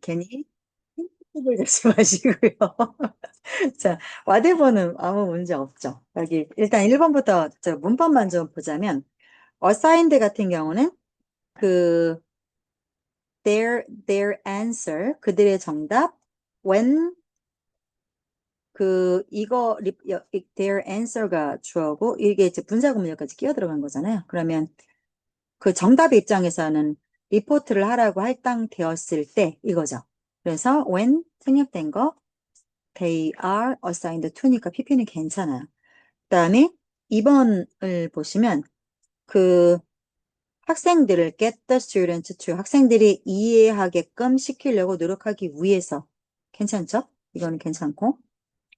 괜히 힘을 내지 마시고요. 자, whatever는 아무 문제 없죠. 여기 일단 1번부터 저 문법만 좀 보자면 assigned 같은 경우는 그 their answer 그들의 정답 when their answer가 주어고 이게 이제 분사구문여까지 끼어 들어간 거잖아요. 그러면 그 정답 입장에서는 리포트를 하라고 할당되었을 때 이거죠. 그래서 when 생략된 거 they are assigned to니까 PP는 괜찮아요. 그다음에 2번을 보시면 그 학생들을 get the students to 학생들이 이해하게끔 시키려고 노력하기 위해서 괜찮죠? 이거는 괜찮고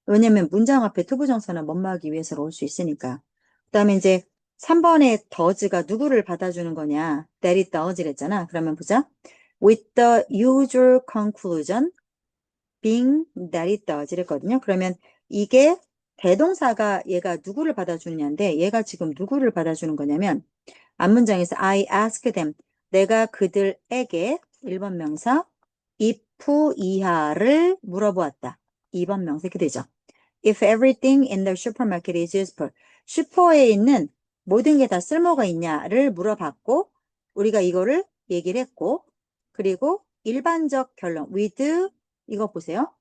왜냐면 문장 앞에 투부정사는 뭐뭐하기 위해서로 올 수 있으니까. 그다음에 이제 3번의 does가 누구를 받아주는 거냐? that it does랬잖아. 그러면 보자. with the usual conclusion being that it does 이랬거든요. 그러면 이게 대동사가 얘가 누구를 받아주느냐인데 얘가 지금 누구를 받아주는 거냐면 앞문장에서 I ask them 내가 그들에게 1번 명사 if 이하를 물어보았다. 2번 명사 이렇게 되죠. If everything in the supermarket is useful. 슈퍼에 있는 모든 게 다 쓸모가 있냐를 물어봤고 우리가 이거를 얘기를 했고 그리고 일반적 결론 with 이거 보세요.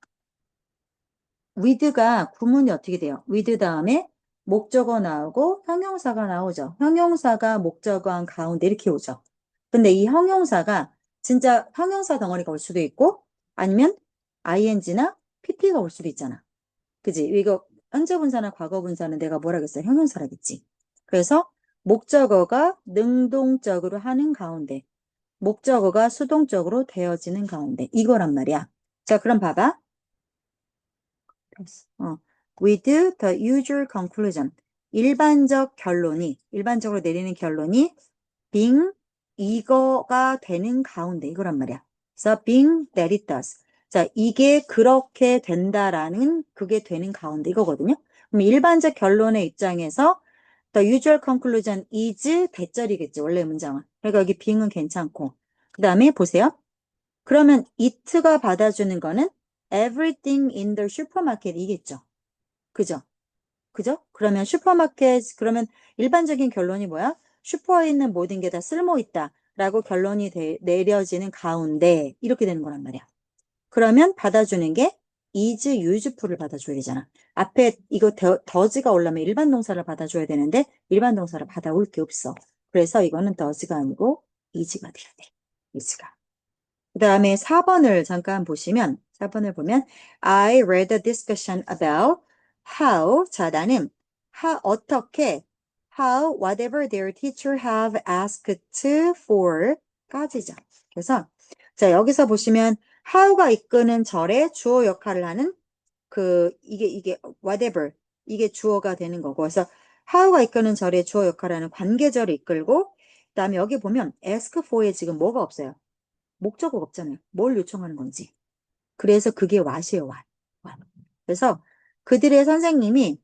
with가 구문이 어떻게 돼요? with 다음에 목적어 나오고 형용사가 나오죠. 형용사가 목적어한 가운데 이렇게 오죠. 근데 이 형용사가 진짜 형용사 덩어리가 올 수도 있고 아니면 ing나 pp가 올 수도 있잖아. 그지? 이거 현재 분사나 과거 분사는 내가 뭐라겠어요? 형용사라겠지. 그래서 목적어가 능동적으로 하는 가운데 목적어가 수동적으로 되어지는 가운데 이거란 말이야. 자, 그럼 봐봐. 어, with the usual conclusion. 일반적으로 내리는 결론이 being 이거가 되는 가운데 이거란 말이야. 그래서 being that it does. 자, 이게 그렇게 된다라는 그게 되는 가운데 이거거든요. 그럼 일반적 결론의 입장에서 the usual conclusion is 대절이겠지, 원래 문장은. 그러니까 여기 being은 괜찮고. 그 다음에 보세요. 그러면 it가 받아주는 거는 everything in the supermarket 이겠죠. 그죠? 그죠? 그러면 그러면 일반적인 결론이 뭐야? 슈퍼에 있는 모든 게 다 쓸모 있다. 라고 결론이 내려지는 가운데 이렇게 되는 거란 말이야. 그러면 받아주는 게 is useful을 받아줘야 되잖아. 앞에 이거 does가 오려면 일반 동사를 받아줘야 되는데 일반 동사를 받아올 게 없어. 그래서 이거는 does가 아니고 is가 돼야 돼. is가. 그 다음에 4번을 잠깐 보시면 4번을 보면 I read a discussion about how 자 나는 어떻게 how whatever their teacher have asked for 까지죠. 그래서 자 여기서 보시면 how가 이끄는 절의 주어 역할을 하는 이게 whatever 이게 주어가 되는 거고 그래서 how가 이끄는 절의 주어 역할을 하는 관계절을 이끌고 그다음에 여기 보면 ask for에 지금 뭐가 없어요. 목적어가 없잖아요. 뭘 요청하는 건지. 그래서 그게 what이에요, what. what. 그래서 그들의 선생님이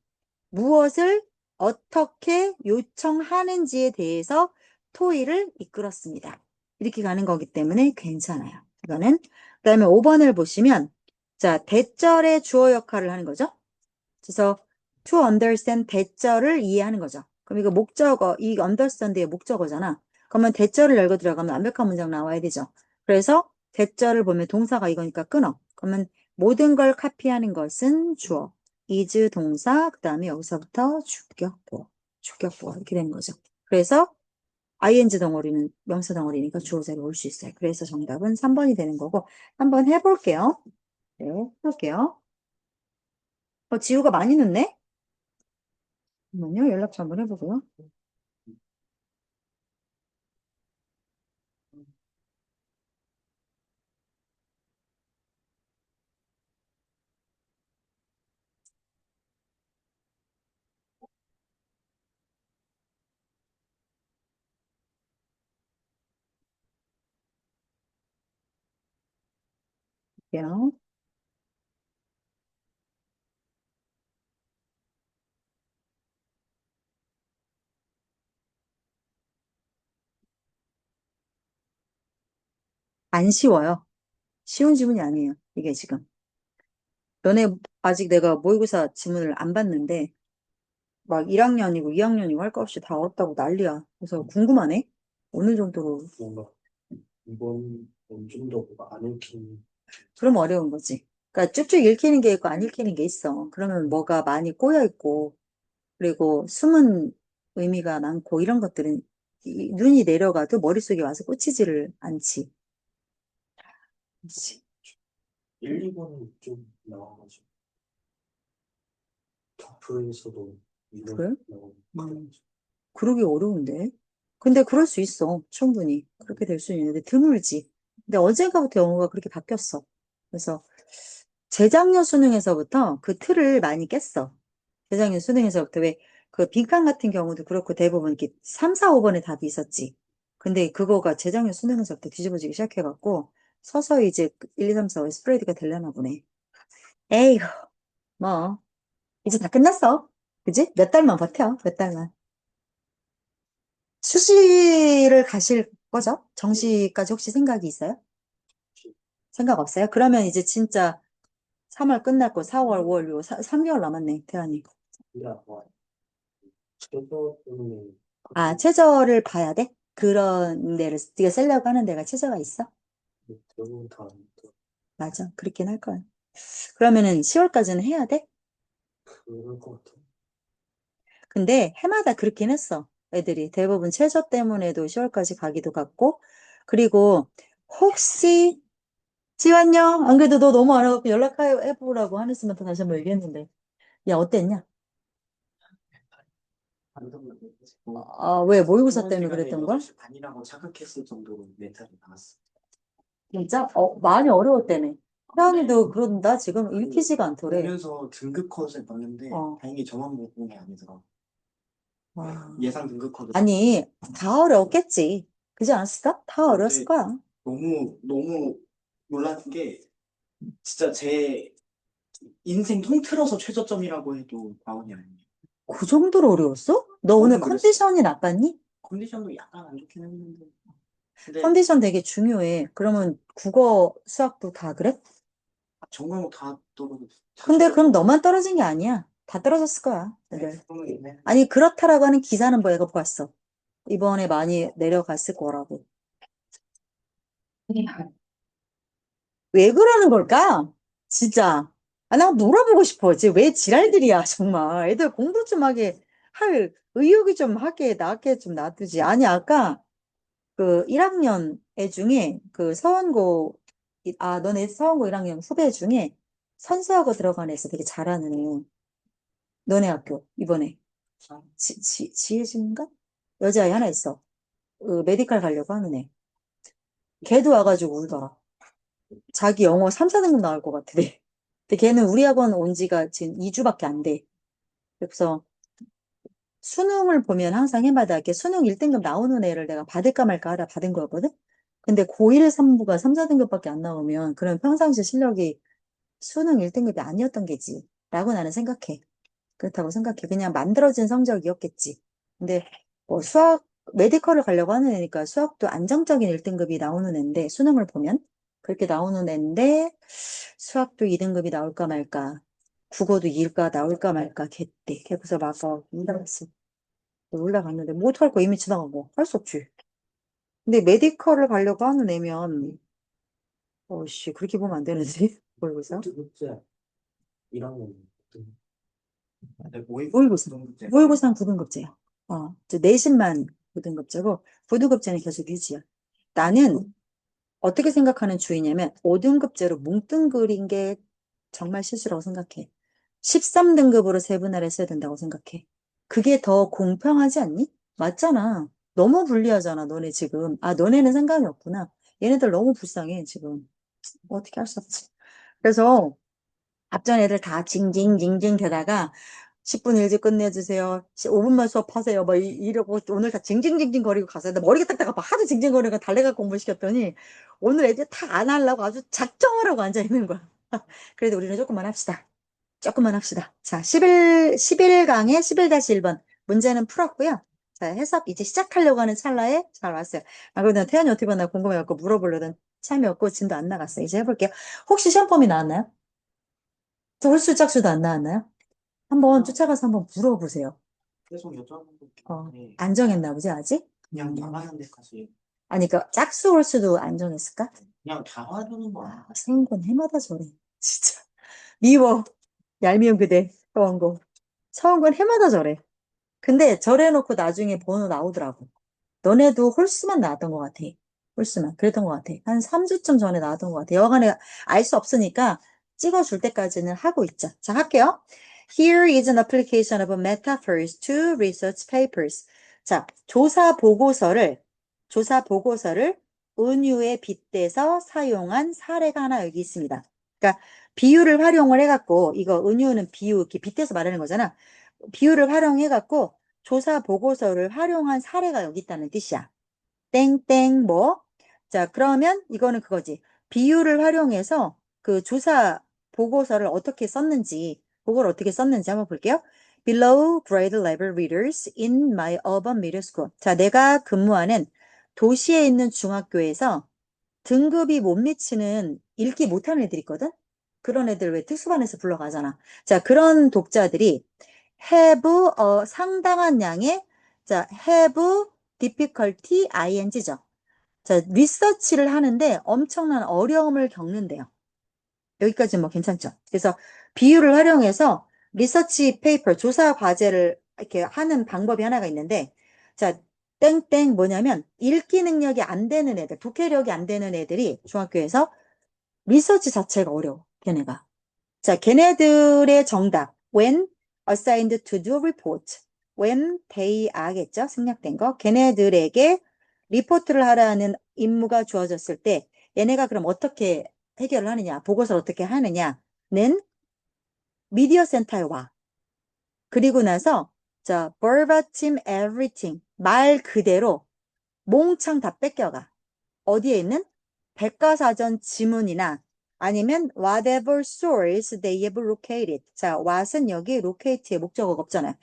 무엇을 어떻게 요청하는지에 대해서 토의를 이끌었습니다. 이렇게 가는 거기 때문에 괜찮아요. 이거는. 그다음에 5번을 보시면 자, 대절의 주어 역할을 하는 거죠. 그래서 to understand 대절을 이해하는 거죠. 그럼 이거 목적어, 이 understand의 목적어잖아. 그러면 대절을 열고 들어가면 완벽한 문장 나와야 되죠. 그래서 대절을 보면 동사가 이거니까 끊어. 그러면 모든 걸 카피하는 것은 주어. is 동사, 그 다음에 여기서부터 주격보 이렇게 되는 거죠. 그래서 ing 덩어리는 명사 덩어리니까 주어 자리에 올 수 있어요. 그래서 정답은 3번이 되는 거고 한번 해볼게요. 네, 해볼게요. 지우가 많이 늦네? 잠깐만요. 연락처 한번 해보고요. 볼게요. 안 쉬워요. 쉬운 지문이 아니에요. 이게 지금. 너네 아직 내가 모의고사 지문을 안 봤는데 막 1학년이고 2학년이고 할 거 없이 다 어렵다고 난리야. 그래서 궁금하네. 어느 정도로. 뭔가 이번 좀더 뭐가 안 읽힌. 그럼 어려운 거지. 그러니까 쭉쭉 읽히는 게 있고 안 읽히는 게 있어. 그러면 뭐가 많이 꼬여 있고 그리고 숨은 의미가 많고 이런 것들은 눈이 내려가도 머릿속에 와서 꽂히지를 않지. 그치. 1, 2번은 좀 나와가지고 격프에서도 이런 그래? 나오고 음, 그러기 어려운데. 근데 그럴 수 있어. 충분히. 그렇게 될 수 있는데 드물지. 근데 언젠가부터 영어가 그렇게 바뀌었어. 그래서 재작년 수능에서부터 그 틀을 많이 깼어. 재작년 수능에서부터 왜 그 빈칸 같은 경우도 그렇고 대부분 이렇게 3, 4, 5번에 답이 있었지. 근데 그거가 재작년 수능에서부터 뒤집어지기 시작해갖고 서서히 이제 1, 2, 3, 4, 5에 스프레드가 되려나 보네. 에이구, 뭐, 이제 다 끝났어. 그지? 몇 달만 버텨, 몇 달만. 수시를 가실 거죠? 정시까지 혹시 생각이 있어요? 생각 없어요? 그러면 이제 진짜 3월 끝났고 4월, 5월, 6월, 3개월 남았네, 태연이. 우리가 뭐 최저 때문에 아, 하고 최저를 봐야 돼? 그런 데를, 네가 쓰려고 하는 데가 최저가 있어? 대부분 다 맞아. 그렇긴 할 거야. 그러면은 10월까지는 해야 돼? 그럴 것 같아. 근데 해마다 그렇긴 했어. 애들이. 대부분 최저 때문에도 10월까지 가기도 갔고. 그리고 혹시 지웠냐? 안 그래도 너 너무 안 하고 연락해보라고 하늘씨한테 다시 한번 얘기했는데. 야, 어땠냐? 아, 왜 모의고사 때문에 그랬던 걸? 반이라고 착각했을 정도로 멘탈이 나갔어. 진짜? 많이 어려웠다며. 태연이도 그런다. 지금 읽히지가 않더래. 보면서 등급 컷을 봤는데 어. 다행히 저만 못 본 게 아니더라. 와. 예상 등급 컷을 아니, 다 어려웠겠지. 그지 않았을까? 다 어려웠을 근데 거야. 너무 놀란 게 진짜 제 인생 통틀어서 최저점이라고 해도 과언이 아니에요. 그 정도로 어려웠어? 너 오늘 저는 그랬어요. 컨디션이 나빴니? 컨디션도 약간 안 좋긴 했는데. 근데 컨디션 되게 중요해. 그러면 국어, 수학도 다 그래? 전과목 다 떨어졌어. 근데 그럼 너만 떨어진 게 아니야. 다 떨어졌을 거야, 애들. 네. 아니, 그렇다라고 하는 기사는 뭐 내가 보았어. 이번에 많이 내려갔을 거라고. 왜 그러는 걸까? 진짜. 아, 나 놀아보고 싶어. 이제 왜 지랄들이야, 정말. 애들 공부 좀 하게 할 의욕이 좀 하게 나게 좀 놔두지. 아니, 아까 그 1학년 애 중에 그 서원고, 너네 서원고 1학년 후배 중에 선수하고 들어간 애서 되게 잘하는 애. 너네 학교, 이번에. 지혜진인가? 여자아이 하나 있어. 메디칼 가려고 하는 애. 걔도 와가지고 울더라. 자기 영어 3, 4등급 나올 것 같대. 근데 걔는 우리 학원 온 지가 지금 2주밖에 안 돼. 그래서 수능을 보면 항상 해마다 이렇게 수능 1등급 나오는 애를 내가 받을까 말까 하다 받은 거거든? 근데 고1, 3부가 3, 4등급밖에 안 나오면 그런 평상시 실력이 수능 1등급이 아니었던 게지. 라고 나는 생각해. 그렇다고 생각해. 그냥 만들어진 성적이었겠지. 근데 뭐 수학, 메디컬을 가려고 하는 애니까 수학도 안정적인 1등급이 나오는 애인데, 수능을 보면 그렇게 나오는 애인데, 수학도 2등급이 나올까 말까, 국어도 2가 나올까 말까, 걔때. 그래서 막 올라갔어. 올라갔는데, 뭐 어떡할 거 이미 지나가고. 할 수 없지. 근데 메디컬을 가려고 하는 애면, 어씨, 그렇게 보면 안 되는데, 모의고사? 등급제 1학년 근데 모의고사. 등급제 모의고사는 9등급제야. 이제 내신만 9등급제고, 9등급제는 계속 유지야. 나는 어떻게 생각하는 주의냐면, 5등급제로 뭉뚱그린 게 정말 실수라고 생각해. 13등급으로 세분화를 했어야 된다고 생각해. 그게 더 공평하지 않니? 맞잖아. 너무 불리하잖아, 너네 지금. 아, 너네는 생각이 없구나. 얘네들 너무 불쌍해, 지금. 어떻게 할 수 없지. 그래서, 앞전 애들 다 징징징징 대다가 10분 일찍 끝내주세요. 5분만 수업하세요. 뭐 이러고 오늘 다 징징징징 거리고 갔어요. 근데 머리가 딱딱하고 막 하도 징징거리고 달래가 공부시켰더니 오늘 애들 다 안 하려고 아주 작정을 하고 앉아 있는 거야. 그래도 우리는 조금만 합시다. 조금만 합시다. 자, 11강에 11-1번. 문제는 풀었고요. 자, 해석 이제 시작하려고 하는 찰나에 잘 왔어요. 아, 그래도 태연이 어떻게 봤나 궁금해갖고 물어보려던 참이 없고 진도 안 나갔어요. 이제 해볼게요. 혹시 시험 범위 나왔나요? 저 홀수 짝수도 안 나왔나요? 한번 쫓아가서 한번 물어보세요. 계속 여쭤보는 어, 게 안 정했나 보지, 아직? 그냥 나가는 데까지 아니, 그 짝수 홀수도 안 정했을까? 그냥 다 하려는 거 아니야? 아, 서원권 해마다 저래. 진짜. 미워. 얄미운 그대. 서원권. 서원권 해마다 저래. 근데 저래놓고 나중에 번호 나오더라고. 너네도 홀수만 나왔던 것 같아. 홀수만. 그랬던 것 같아. 한 3주쯤 전에 나왔던 것 같아. 여간에 알 수 없으니까 찍어줄 때까지는 하고 있자. 자, 할게요. Here is an application of metaphors to research papers. 자, 조사 보고서를 은유에 빗대서 사용한 사례가 하나 여기 있습니다. 그러니까 비유를 활용을 해갖고, 이거 은유는 비유, 이렇게 빗대서 말하는 거잖아. 비유를 활용해갖고 조사 보고서를 활용한 사례가 여기 있다는 뜻이야. 땡땡 뭐. 자, 그러면 이거는 그거지. 비유를 활용해서 그 조사 보고서를 어떻게 썼는지, 그걸 어떻게 썼는지 한번 볼게요. Below grade level readers in my urban middle school. 자, 내가 근무하는 도시에 있는 중학교에서 등급이 못 미치는 읽기 못하는 애들 있거든? 그런 애들 왜 특수반에서 불러가잖아. 자, 그런 독자들이 have 상당한 양의 자, have difficulty ing죠. 자, 리서치를 하는데 엄청난 어려움을 겪는데요. 여기까지 뭐 괜찮죠? 그래서 비유를 활용해서 리서치 페이퍼, 조사 과제를 이렇게 하는 방법이 하나가 있는데, 자, 땡땡 뭐냐면 읽기 능력이 안 되는 애들, 독해력이 안 되는 애들이 중학교에서 리서치 자체가 어려워, 걔네가. 자, 걔네들의 정답. When assigned to do a report. When they are겠죠? 생략된 거. 걔네들에게 리포트를 하라는 임무가 주어졌을 때 얘네가 그럼 어떻게 해결을 하느냐, 보고서를 어떻게 하느냐는 미디어 센터에 와. 그리고 나서 자, verbatim everything. 말 그대로 몽창 다 뺏겨가. 어디에 있는? 백과사전 지문이나 아니면 whatever source they have located. 자, what은 여기 locate의 목적어가 없잖아요.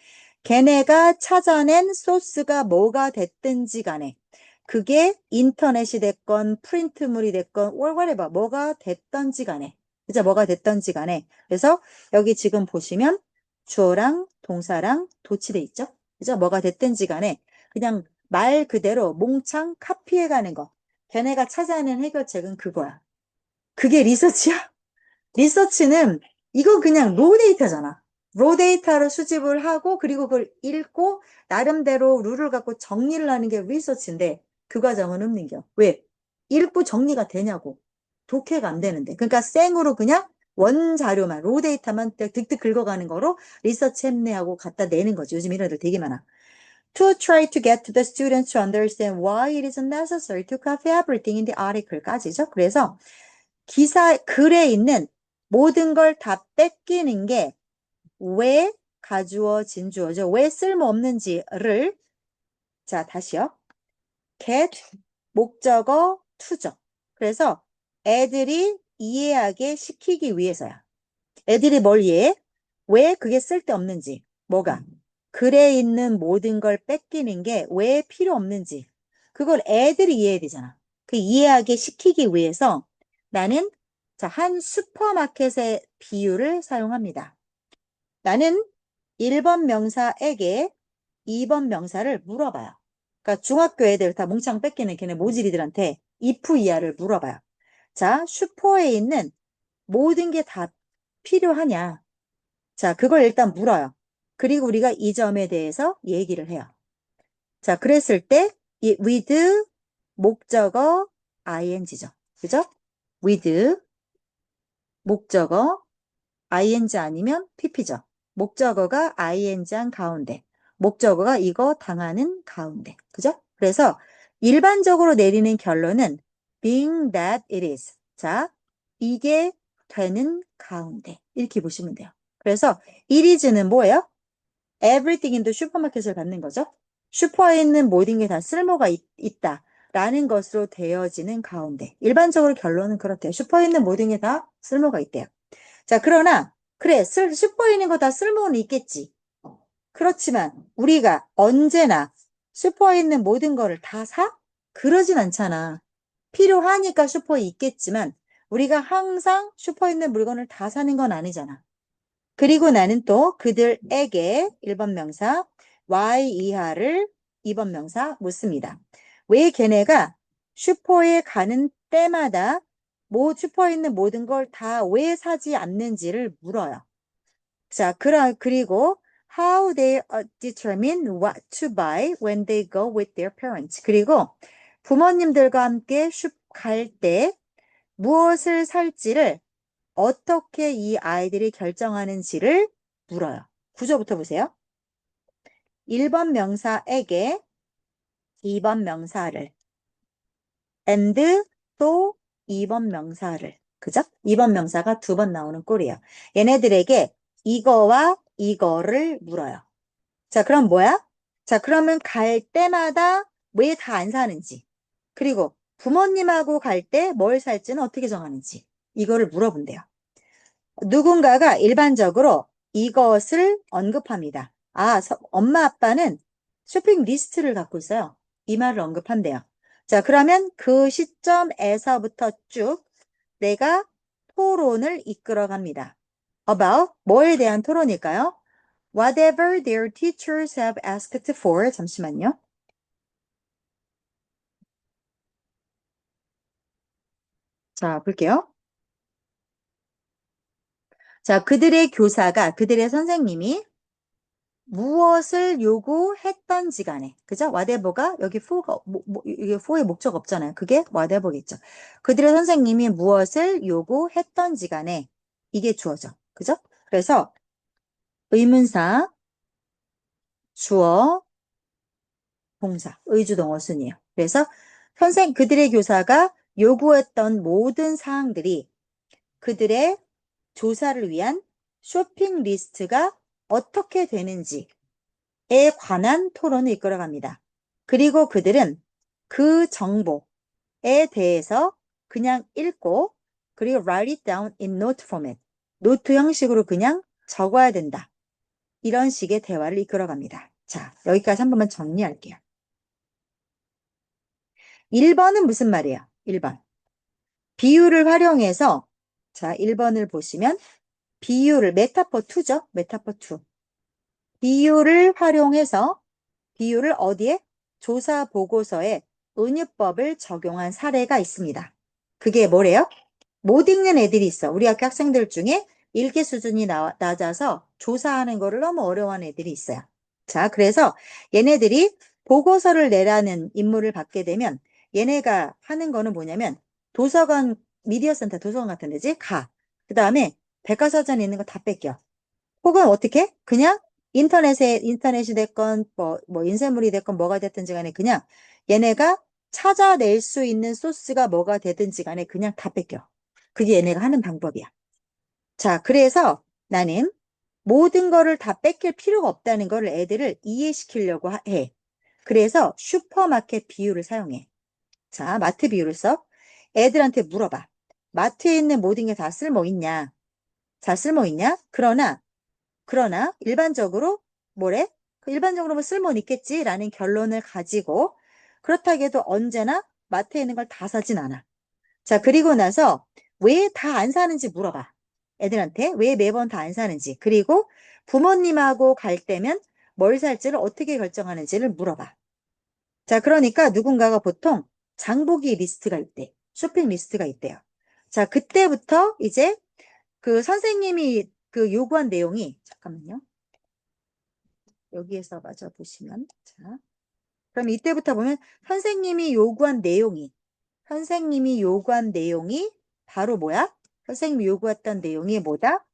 걔네가 찾아낸 소스가 뭐가 됐든지 간에 그게 인터넷이 됐건 프린트물이 됐건 whatever 뭐가 됐든지 간에 그죠? 뭐가 됐든지 간에 그래서 여기 지금 보시면 주어랑 동사랑 도치돼 있죠? 그죠? 뭐가 됐든지 간에 그냥 말 그대로 몽창 카피해가는 거. 걔네가 찾아낸 해결책은 그거야. 그게 리서치야? 리서치는 이건 그냥 로 데이터잖아. 로 데이터를 수집을 하고 그리고 그걸 읽고 나름대로 룰을 갖고 정리를 하는 게 리서치인데 그 과정은 없는겨. 왜? 읽고 정리가 되냐고. 독해가 안 되는데. 그러니까 생으로 그냥 원자료만 로 데이터만 득득 긁어가는 거로 리서치 했네하고 갖다 내는 거지. 요즘 이런 애들 되게 많아. To try to get the students to understand why it is necessary to copy everything in the article까지죠. 그래서 글에 있는 모든 걸 다 뺏기는 게 왜 가주어, 진주어죠. 왜 쓸모없는지를 자, 다시요. get 목적어 to죠. 그래서 애들이 이해하게 시키기 위해서야. 애들이 뭘 이해해? 왜 그게 쓸데없는지. 뭐가? 글에 있는 모든 걸 뺏기는 게 왜 필요 없는지. 그걸 애들이 이해해야 되잖아. 그 이해하게 시키기 위해서 나는 자, 한 슈퍼마켓의 비유를 사용합니다. 나는 1번 명사에게 2번 명사를 물어봐요. 그러니까 중학교 애들 다 몽창 뺏기는 걔네 모질이들한테 if 이하를 물어봐요. 자, 슈퍼에 있는 모든 게 다 필요하냐? 자, 그걸 일단 물어요. 그리고 우리가 이 점에 대해서 얘기를 해요. 자, 그랬을 때, 이 with 목적어 ing죠. 그죠? with 목적어 ing 아니면 pp죠. 목적어가 ing한 가운데. 목적어가 이거 당하는 가운데. 그죠? 그래서 일반적으로 내리는 결론은 being that it is. 자, 이게 되는 가운데. 이렇게 보시면 돼요. 그래서 it is는 뭐예요? everything in the 슈퍼마켓을 받는 거죠. 슈퍼에 있는 모든 게 다 쓸모가 있다. 라는 것으로 되어지는 가운데. 일반적으로 결론은 그렇대요. 슈퍼에 있는 모든 게 다 쓸모가 있대요. 자, 그러나, 그래, 슈퍼에 있는 거 다 쓸모는 있겠지. 그렇지만, 우리가 언제나 슈퍼에 있는 모든 거를 다 사? 그러진 않잖아. 필요하니까 슈퍼에 있겠지만 우리가 항상 슈퍼에 있는 물건을 다 사는 건 아니잖아. 그리고 나는 또 그들에게 1번 명사 Y 이하를 2번 명사 묻습니다. 왜 걔네가 슈퍼에 가는 때마다 슈퍼에 있는 모든 걸 다 왜 사지 않는지를 물어요. 자, 그리고 how they determine what to buy when they go with their parents. 그리고 부모님들과 함께 갈 때 무엇을 살지를 어떻게 이 아이들이 결정하는지를 물어요. 구조부터 보세요. 1번 명사에게 2번 명사를 and 또 2번 명사를 그죠? 2번 명사가 2번 나오는 꼴이에요. 얘네들에게 이거와 이거를 물어요. 자, 그럼 뭐야? 자, 그러면 갈 때마다 왜 다 안 사는지 그리고 부모님하고 갈 때 뭘 살지는 어떻게 정하는지 이거를 물어본대요. 누군가가 일반적으로 이것을 언급합니다. 아, 엄마 아빠는 쇼핑 리스트를 갖고 있어요. 이 말을 언급한대요. 자, 그러면 그 시점에서부터 쭉 내가 토론을 이끌어 갑니다. About 뭐에 대한 토론일까요? Whatever their teachers have asked for. 잠시만요. 자, 볼게요. 자, 그들의 선생님이 무엇을 요구했던지 간에, 그죠? whatever가 여기 for가, 이게 for의 목적 없잖아요. 그게 whatever겠죠. 그들의 선생님이 무엇을 요구했던지 간에 이게 주어져. 그죠? 그래서 의문사, 주어, 동사, 의주동어순이에요. 그래서 그들의 교사가 요구했던 모든 사항들이 그들의 조사를 위한 쇼핑 리스트가 어떻게 되는지에 관한 토론을 이끌어갑니다. 그리고 그들은 그 정보에 대해서 그냥 읽고 그리고 write it down in note format. 노트 형식으로 그냥 적어야 된다. 이런 식의 대화를 이끌어갑니다. 자, 여기까지 한 번만 정리할게요. 1번은 무슨 말이에요? 1번. 비유를 활용해서 자, 1번을 보시면 비유를 메타포 2죠? 메타포 2. 비유를 활용해서 비유를 어디에? 조사 보고서에 은유법을 적용한 사례가 있습니다. 그게 뭐래요? 못 읽는 애들이 있어. 우리 학교 학생들 중에 읽기 수준이 낮아서 조사하는 거를 너무 어려워하는 애들이 있어요. 자, 그래서 얘네들이 보고서를 내라는 임무를 받게 되면 얘네가 하는 거는 뭐냐면 도서관, 미디어 센터 도서관 같은 데지? 가. 그 다음에 백과사전에 있는 거 다 뺏겨. 혹은 어떻게? 그냥 인터넷이 됐건, 인쇄물이 됐건 뭐가 됐든지 간에 그냥 얘네가 찾아낼 수 있는 소스가 뭐가 되든지 간에 그냥 다 뺏겨. 그게 얘네가 하는 방법이야. 자, 그래서 나는 모든 거를 다 뺏길 필요가 없다는 거를 애들을 이해시키려고 해. 그래서 슈퍼마켓 비유를 사용해. 자, 마트 비유를 써. 애들한테 물어봐. 마트에 있는 모든 게 다 쓸모 있냐? 다 쓸모 있냐? 그러나 일반적으로 뭐래? 일반적으로 뭐 쓸모는 있겠지라는 결론을 가지고 그렇다고 해도 언제나 마트에 있는 걸 다 사진 않아. 자, 그리고 나서 왜 다 안 사는지 물어봐. 애들한테 왜 매번 다 안 사는지. 그리고 부모님하고 갈 때면 뭘 살지를 어떻게 결정하는지를 물어봐. 자, 그러니까 누군가가 보통 장보기 리스트가 있대. 쇼핑 리스트가 있대요. 자, 그때부터 이제 그 선생님이 그 요구한 내용이 잠깐만요. 여기에서 마저 보시면 자, 그럼 이때부터 보면 선생님이 요구한 내용이 바로 뭐야? 선생님이 요구했던 내용이 뭐다?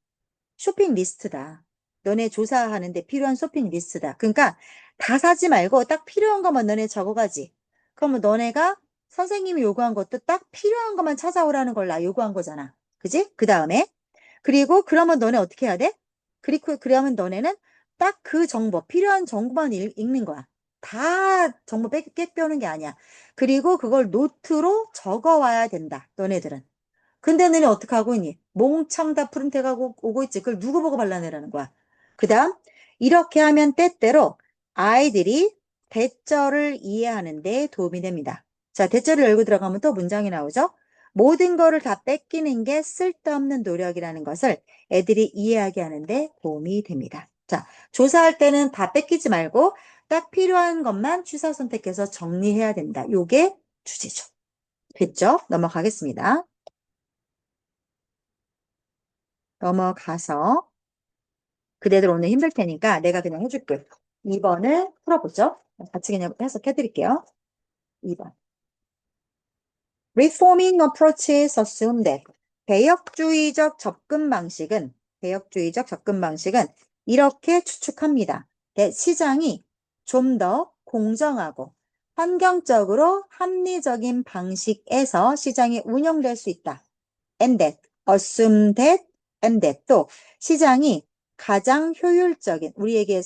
쇼핑 리스트다. 너네 조사하는데 필요한 쇼핑 리스트다. 그러니까 다 사지 말고 딱 필요한 것만 너네 적어가지. 그러면 너네가 선생님이 요구한 것도 딱 필요한 것만 찾아오라는 걸 나 요구한 거잖아. 그지? 그 다음에 그리고 그러면 너네 어떻게 해야 돼? 그러면 너네는 딱 그 정보, 필요한 정보만 읽는 거야. 다 정보 빼빼는 게 아니야. 그리고 그걸 노트로 적어와야 된다. 너네들은. 근데 너네 어떻게 하고 있니? 몽창 다 프린트하고 오고 있지. 그걸 누구 보고 발라내라는 거야. 그 다음, 이렇게 하면 때때로 아이들이 대절을 이해하는 데 도움이 됩니다. 자, 대절을 열고 들어가면 또 문장이 나오죠? 모든 거를 다 뺏기는 게 쓸데없는 노력이라는 것을 애들이 이해하게 하는데 도움이 됩니다. 자, 조사할 때는 다 뺏기지 말고 딱 필요한 것만 취사 선택해서 정리해야 된다. 요게 주제죠. 됐죠? 넘어가겠습니다. 넘어가서 그대들 오늘 힘들 테니까 내가 그냥 해줄게. 2번을 풀어보죠. 같이 그냥 해석해 드릴게요. 2번. Reforming approaches assume that 개혁주의적 접근 방식은 이렇게 추측합니다. 시장이 좀 더 공정하고 환경적으로 합리적인 방식에서 시장이 운영될 수 있다. And that, assume that, and that 또 시장이 가장 효율적인 우리에게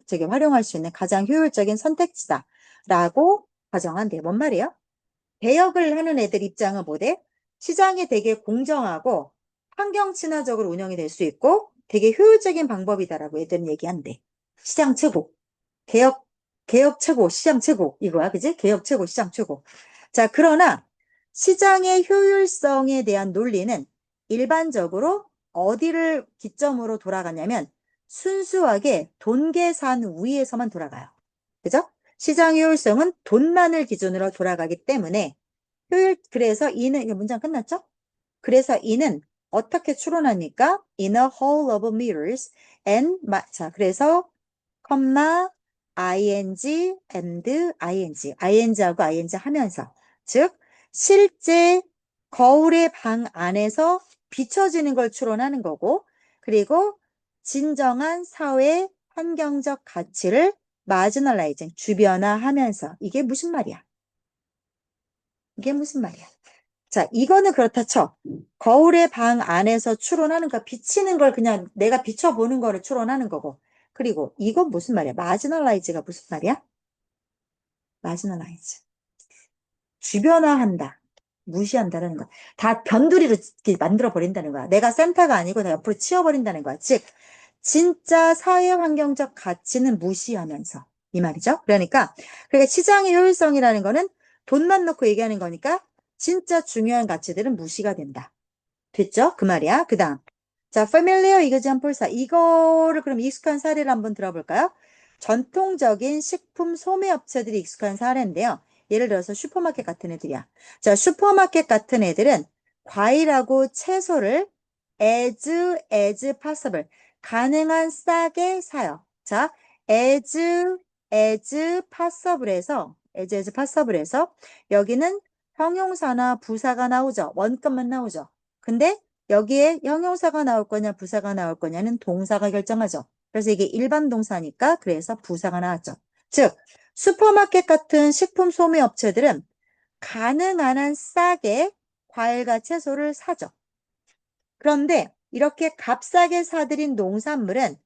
저기 활용할 수 있는 가장 효율적인 선택지다 라고 가정한대. 뭔 말이에요? 개혁을 하는 애들 입장은 뭐래? 시장이 되게 공정하고 환경 친화적으로 운영이 될 수 있고 되게 효율적인 방법이다라고 애들은 얘기한대. 시장 최고. 개혁, 개혁 최고, 시장 최고. 이거야, 그지? 개혁 최고, 시장 최고. 자, 그러나 시장의 효율성에 대한 논리는 일반적으로 어디를 기점으로 돌아가냐면 순수하게 돈 계산 위에서만 돌아가요. 그죠? 시장 효율성은 돈만을 기준으로 돌아가기 때문에 그래서 이는, 이거 문장 끝났죠? 그래서 이는 어떻게 추론합니까? In a hall of mirrors 자, 그래서 컴마 ing ing하고 ing 하면서 즉 실제 거울의 방 안에서 비춰지는 걸 추론하는 거고 그리고 진정한 사회 환경적 가치를 마지널라이징 주변화하면서 이게 무슨 말이야? 이게 무슨 말이야? 자, 이거는 그렇다 쳐. 거울의 방 안에서 추론하는 거, 비치는 걸 그냥 내가 비춰보는 거를 추론하는 거고. 그리고 이건 무슨 말이야? 마지널라이즈가 무슨 말이야? 마지널라이즈. 주변화한다. 무시한다는 거야. 다 변두리로 이렇게 만들어버린다는 거야. 내가 센터가 아니고 다 옆으로 치워버린다는 거야. 즉, 진짜 사회환경적 가치는 무시하면서. 이 말이죠. 그러니까 시장의 효율성이라는 거는 돈만 놓고 얘기하는 거니까 진짜 중요한 가치들은 무시가 된다. 됐죠? 그 말이야. 그 다음. 자, familiar example 이거를 그럼 익숙한 사례를 한번 들어볼까요? 전통적인 식품 소매업체들이 익숙한 사례인데요. 예를 들어서 슈퍼마켓 같은 애들이야. 자, 슈퍼마켓 같은 애들은 과일하고 채소를 as possible. 가능한 싸게 사요. 자, as possible에서 여기는 형용사나 부사가 나오죠. 원급만 나오죠. 근데 여기에 형용사가 나올 거냐 부사가 나올 거냐는 동사가 결정하죠. 그래서 이게 일반 동사니까 그래서 부사가 나왔죠. 즉 슈퍼마켓 같은 식품 소매 업체들은 가능한 한 싸게 과일과 채소를 사죠. 그런데 이렇게 값싸게 사들인 농산물은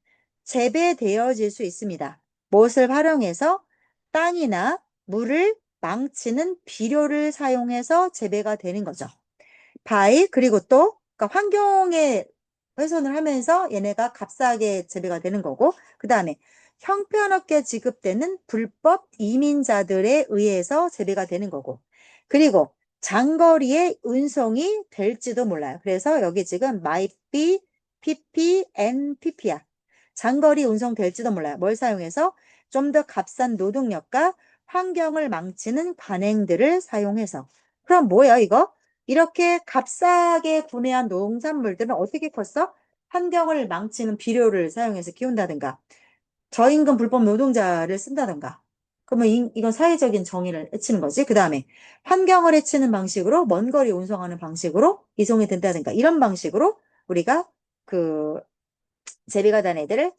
재배되어질 수 있습니다. 무엇을 활용해서? 땅이나 물을 망치는 비료를 사용해서 재배가 되는 거죠. 그리고 또 그러니까 환경에 훼손을 하면서 얘네가 값싸게 재배가 되는 거고 그 다음에 형편없게 지급되는 불법 이민자들에 의해서 재배가 되는 거고 그리고 장거리의 운송이 될지도 몰라요. 그래서 여기 지금 might be, pp, and pp야. 장거리 운송 될지도 몰라요. 뭘 사용해서? 좀 더 값싼 노동력과 환경을 망치는 관행들을 사용해서. 그럼 뭐야 이거? 이렇게 값싸게 구매한 농산물들은 어떻게 컸어? 환경을 망치는 비료를 사용해서 키운다든가 저임금 불법 노동자를 쓴다든가 그러면 이건 사회적인 정의를 해치는 거지. 그 다음에 환경을 해치는 방식으로 먼 거리 운송하는 방식으로 이송이 된다든가 이런 방식으로 우리가 그 재배가 된 애들을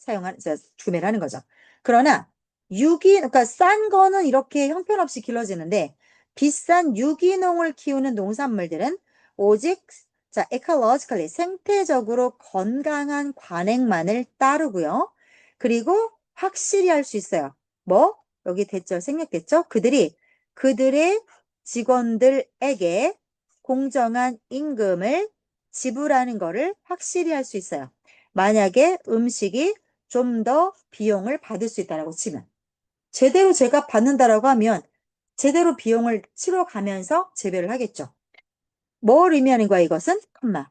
구매를 하는 거죠. 그러나 그러니까 싼 거는 이렇게 형편없이 길러지는데 비싼 유기농을 키우는 농산물들은 오직 자, ecologically 생태적으로 건강한 관행만을 따르고요. 그리고 확실히 할 수 있어요. 뭐? 여기 됐죠? 생략됐죠? 그들의 직원들에게 공정한 임금을 지불하는 거를 확실히 할 수 있어요. 만약에 음식이 좀 더 비용을 받을 수 있다라고 치면 제대로 제가 받는다라고 하면 제대로 비용을 치러가면서 재배를 하겠죠. 뭘 의미하는 거야, 이것은? 컴마.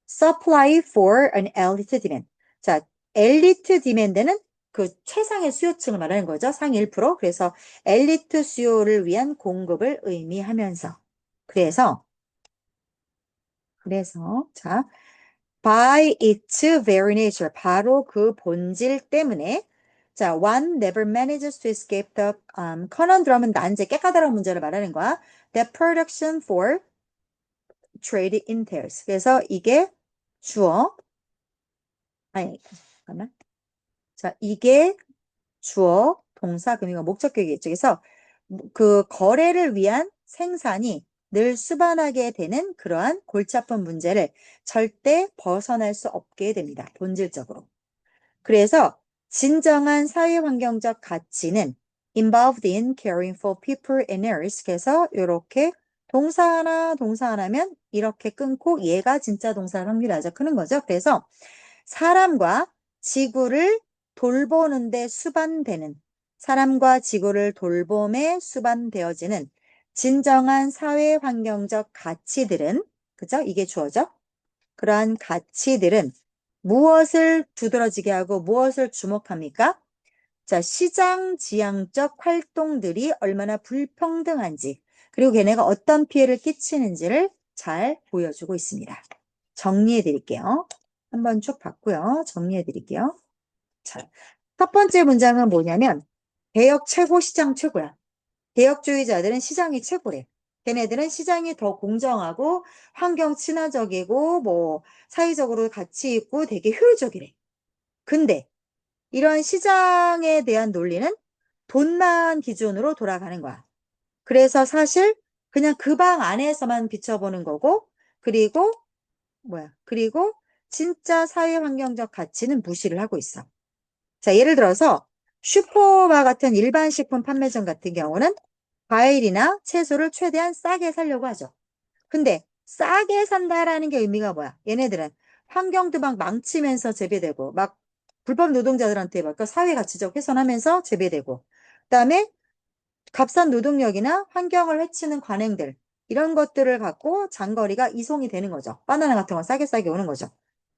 Supply for an elite demand. 자, 엘리트 디맨드는 그 최상의 수요층을 말하는 거죠. 상위 1%. 그래서 엘리트 수요를 위한 공급을 의미하면서. 그래서, 자, by its very nature. 바로 그 본질 때문에. 자, one never manages to escape the conundrum은 난제 깨까다로운 문제를 말하는 거야. The production for trade entails. 그래서 이게 주어, 아니, 잠깐만. 자, 이게 주어, 동사, 그럼 이거 목적격이겠죠. 그래서 그 거래를 위한 생산이 늘 수반하게 되는 그러한 골치 아픈 문제를 절대 벗어날 수 없게 됩니다. 본질적으로. 그래서 진정한 사회환경적 가치는 involved in caring for people and earth. 그래서 이렇게 동사 하나면 이렇게 끊고 얘가 진짜 동사일 확률이 아주 크는 거죠. 그래서 사람과 지구를 돌보는데 수반되는 사람과 지구를 돌봄에 수반되어지는 진정한 사회환경적 가치들은 그죠? 이게 주어죠. 그러한 가치들은 무엇을 두드러지게 하고 무엇을 주목합니까? 자, 시장 지향적 활동들이 얼마나 불평등한지, 그리고 걔네가 어떤 피해를 끼치는지를 잘 보여주고 있습니다. 정리해 드릴게요. 한번 쭉 봤고요. 정리해 드릴게요. 자, 첫 번째 문장은 뭐냐면, 개혁 최고, 시장 최고야. 개혁주의자들은 시장이 최고래. 걔네들은 시장이 더 공정하고 환경 친화적이고 뭐 사회적으로 가치 있고 되게 효율적이래. 근데 이런 시장에 대한 논리는 돈만 기준으로 돌아가는 거야. 그래서 사실 그냥 그 방 안에서만 비춰보는 거고, 그리고 그리고 진짜 사회환경적 가치는 무시를 하고 있어. 자, 예를 들어서 슈퍼마 같은 일반 식품 판매점 같은 경우는 과일이나 채소를 최대한 싸게 사려고 하죠. 근데 싸게 산다라는 게 의미가 뭐야? 얘네들은 환경도 막 망치면서 재배되고 막 불법 노동자들한테 막 사회 가치적 훼손하면서 재배되고 그다음에 값싼 노동력이나 환경을 해치는 관행들 이런 것들을 갖고 장거리가 이송이 되는 거죠. 바나나 같은 건 싸게 오는 거죠.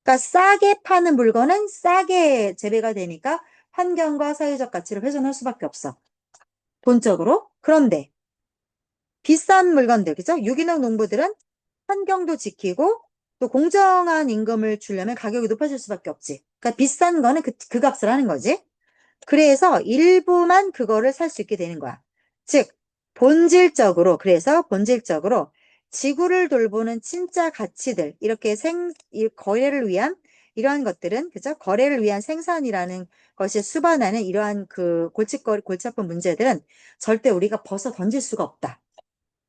그러니까 싸게 파는 물건은 싸게 재배가 되니까 환경과 사회적 가치를 훼손할 수밖에 없어. 본적으로. 그런데 비싼 물건들, 그죠? 유기농 농부들은 환경도 지키고 또 공정한 임금을 주려면 가격이 높아질 수밖에 없지. 그러니까 비싼 거는 그 값을 하는 거지. 그래서 일부만 그거를 살 수 있게 되는 거야. 즉, 그래서 본질적으로 지구를 돌보는 진짜 가치들, 이렇게 이 거래를 위한 이러한 것들은, 그죠? 거래를 위한 생산이라는 것이 수반하는 이러한 그 골치 아픈 문제들은 절대 우리가 벗어 던질 수가 없다.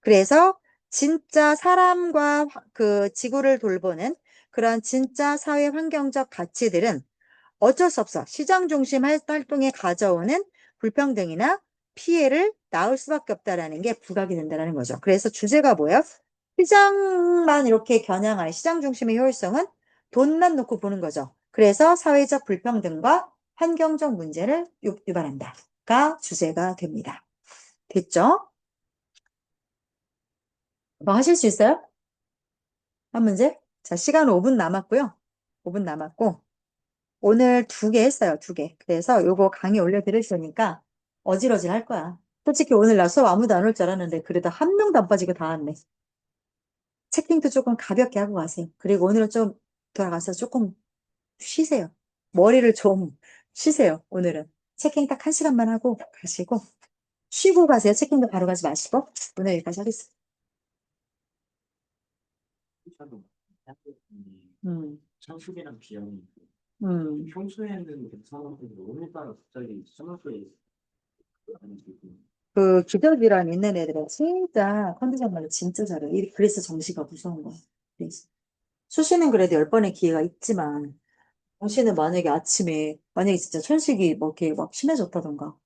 그래서 진짜 사람과 그 지구를 돌보는 그런 진짜 사회 환경적 가치들은 어쩔 수 없어. 시장 중심 활동에 가져오는 불평등이나 피해를 낳을 수밖에 없다라는 게 부각이 된다는 거죠. 그래서 주제가 뭐예요? 시장만 이렇게 겨냥하는 시장 중심의 효율성은 돈만 놓고 보는 거죠. 그래서 사회적 불평등과 환경적 문제를 유발한다가 주제가 됩니다. 됐죠? 뭐 하실 수 있어요? 한 문제? 자, 시간 5분 남았고요. 5분 남았고, 오늘 2개 했어요, 2개. 그래서 요거 강의 올려드릴 테니까 어질어질 할 거야. 솔직히 오늘 나 수업 아무도 안 올 줄 알았는데, 그래도 한 명도 안 빠지고 다 왔네. 체킹도 조금 가볍게 하고 가세요. 그리고 오늘은 좀 돌아가서 조금 쉬세요. 머리를 좀 쉬세요, 오늘은. 체킹 딱 1시간만 하고 가시고, 쉬고 가세요. 체킹도 바로 가지 마시고. 오늘 여기까지 하겠습니다. 음, 창출이랑 비용이 음. 평소에는 괜찮았는데 오늘따라 갑자기 심하게 하는 기분. 그 기저질환 있는 애들은 진짜 컨디션 관리 진짜 잘해. 그래서 정시가 무서운 거야. 그래서 수시는 그래도 10번의 기회가 있지만 정시는 만약에 아침에 만약에 진짜 천식이 뭐 이렇게 막 심해졌다던가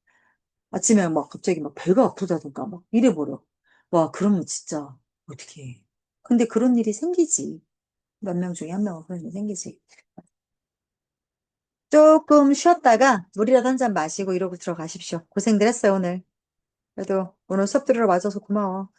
아침에 막 갑자기 막 배가 아프다던가 막 이래버려. 와 그러면 진짜 어떻게 해. 근데 그런 일이 생기지. 몇 명 중에 한 명은 그런 일이 생기지. 조금 쉬었다가 물이라도 한 잔 마시고 이러고 들어가십시오. 고생들 했어요 오늘. 그래도 오늘 수업 들으러 와줘서 고마워.